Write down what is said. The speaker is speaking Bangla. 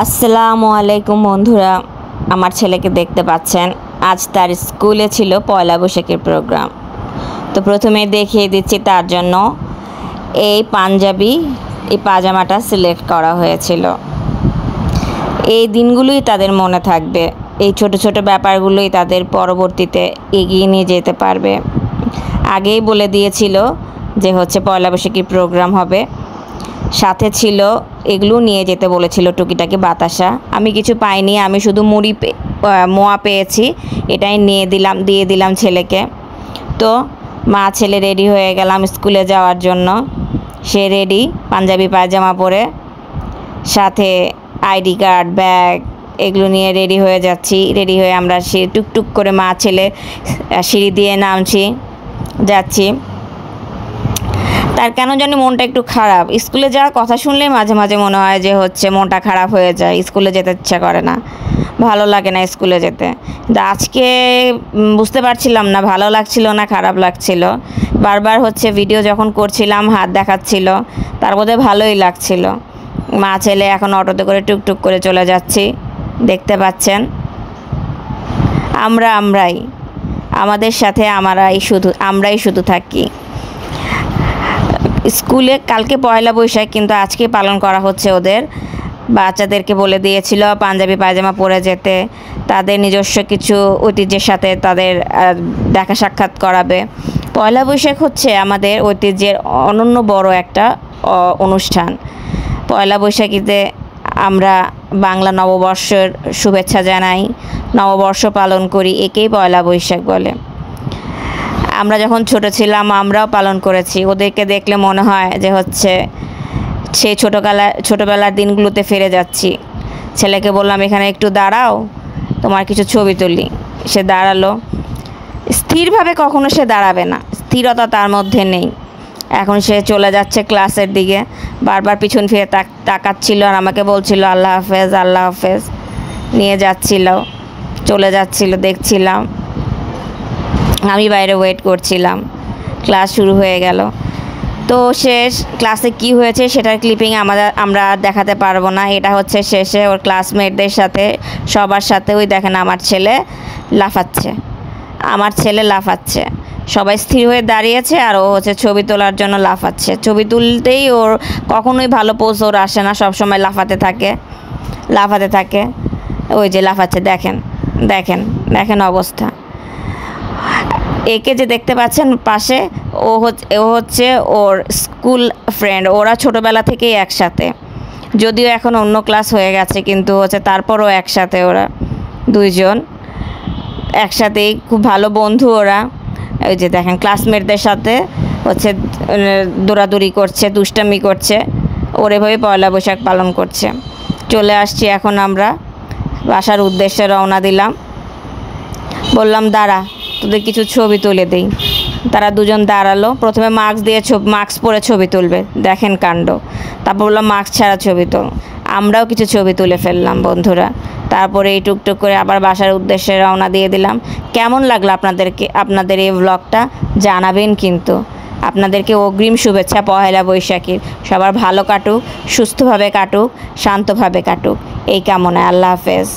আসসালামু আলাইকুম বন্ধুরা, আমার ছেলেকে দেখতে পাচ্ছেন। আজ তার স্কুলে ছিল পয়লা বৈশাখের প্রোগ্রাম। তো প্রথমে দেখিয়ে দিচ্ছি তার জন্য এই পাঞ্জাবি, এই পাজামাটা সিলেক্ট করা হয়েছিল। এই দিনগুলোই তাদের মনে থাকবে, এই ছোট ছোট ব্যাপারগুলোই তাদের পরবর্তীতে এগিয়ে নিয়ে যেতে পারবে। আগেই বলে দিয়েছিল যে পয়লা বৈশাখীর প্রোগ্রাম হবে, সাথে ছিল এগুলো নিয়ে যেতে বলেছিল টুকিটাকি বাতাসা। আমি কিছু পাইনি, আমি শুধু মোয়া পেয়েছি, এটাই দিয়ে দিলাম ছেলেকে। তো মা ছেলে রেডি হয়ে গেলাম স্কুলে যাওয়ার জন্য। সে রেডি, পাঞ্জাবি পায়জামা পরে, সাথে আইডি কার্ড, ব্যাগ এগুলো নিয়ে রেডি হয়ে যাচ্ছি। রেডি হয়ে আমরা টুকটুক করে মা ছেলে সিঁড়ি দিয়ে যাচ্ছি। তার কেন জানি মনটা একটু খারাপ। স্কুলে যাওয়ার কথা শুনলে মাঝে মাঝে মনে হয় যে মনটা খারাপ হয়ে যায়, স্কুলে যেতে ইচ্ছা করে না, ভালো লাগে না স্কুলে যেতে। আজকে বুঝতে পারছিলাম না ভালো লাগছিল না খারাপ লাগছিল। বারবার ভিডিও যখন করছিলাম হাত দেখাচ্ছিল, তার মধ্যে ভালোই লাগছিল। মা ছেলে এখন অটোতে করে টুকটুক করে চলে যাচ্ছি, দেখতে পাচ্ছেন। আমাদের সাথে আমরাই শুধু থাকি। স্কুলে কালকে পয়লা বৈশাখ, কিন্তু আজকে পালন করা হচ্ছে ওদের। বাচ্চাদেরকে বলে দিয়েছিল পাঞ্জাবি পায়জামা পরে যেতে, তাদের নিজস্ব কিছু ঐতিহ্যের সাথে তাদের দেখা সাক্ষাৎ করাবে। পয়লা বৈশাখ আমাদের ঐতিহ্যের অনন্য বড় একটা অনুষ্ঠান। পয়লা বৈশাখীতে আমরা বাংলা নববর্ষের শুভেচ্ছা জানাই, নববর্ষ পালন করি, একেই পয়লা বৈশাখ বলে। আমরা যখন ছোট ছিলাম আমরাও পালন করেছি। ওদেরকে দেখলে মনে হয় যে সেই ছোটোবেলার দিনগুলোতে ফিরে যাচ্ছি। ছেলেকে বললাম এখানে একটু দাঁড়াও, তোমার কিছু ছবি তুলি। সে দাঁড়ালো। স্থিরভাবে কখনো সে দাঁড়াবে না, স্থিরতা তার মধ্যে নেই। এখন সে চলে যাচ্ছে ক্লাসের দিকে, বারবার পিছন ফিরে তাকাচ্ছিল আর আমাকে বলছিল আল্লাহ হাফেজ আল্লাহ হাফেজ। নিয়ে চলে যাচ্ছিল, দেখছিলাম। আমি বাইরে ওয়েট করছিলাম। ক্লাস শুরু হয়ে গেল। তো শেষ ক্লাসে কি হয়েছে সেটার ক্লিপিং আমরা দেখাতে পারবো না। এটা শেষে ওর ক্লাসমেটদের সাথে, সবার সাথে। ওই দেখেন আমার ছেলে লাফাচ্ছে। সবাই স্থির হয়ে দাঁড়িয়েছে আর ও ছবি তোলার জন্য লাফাচ্ছে। ছবি তুলতেই ওর কখনোই ভালো পোজ ওর আসে না, সবসময় লাফাতে থাকে। ওই যে লাফাচ্ছে, দেখেন অবস্থা। একে যে দেখতে পাচ্ছেন পাশে, ও ওর স্কুল ফ্রেন্ড। ওরা ছোটোবেলা থেকেই একসাথে, যদিও এখন অন্য ক্লাস হয়ে গেছে, কিন্তু তারপরও একসাথে। ওরা দুইজন একসাথেই খুব ভালো বন্ধু ওরা। ওই যে দেখেন ক্লাসমেটদের সাথে দৌড়াদৌড়ি করছে, দুষ্টামি করছে। ওর এভাবে পয়লা বৈশাখ পালন করছে। চলে আসছি এখন আমরা বাসার উদ্দেশ্যে রওনা দিলাম। বললাম দাঁড়া, তোদের কিছু ছবি তুলে দেই। তারা দুজন দাঁড়ালো। প্রথমে মাস্ক পরে ছবি তুলবে, দেখেন কাণ্ড। তারপর বললাম মাস্ক ছাড়া ছবি তোল। আমরাও কিছু ছবি তুলে ফেললাম বন্ধুরা। তারপরে এই টুকটুক করে আবার বাসার উদ্দেশ্যে রওনা দিয়ে দিলাম। কেমন লাগলো আপনাদের এই ব্লগটা জানাবেন কিন্তু। আপনাদেরকে অগ্রিম শুভেচ্ছা পয়লা বৈশাখীর। সবার ভালো কাটুক, সুস্থভাবে কাটুক, শান্তভাবে কাটুক, এই কামনায়। আল্লাহ হাফেজ।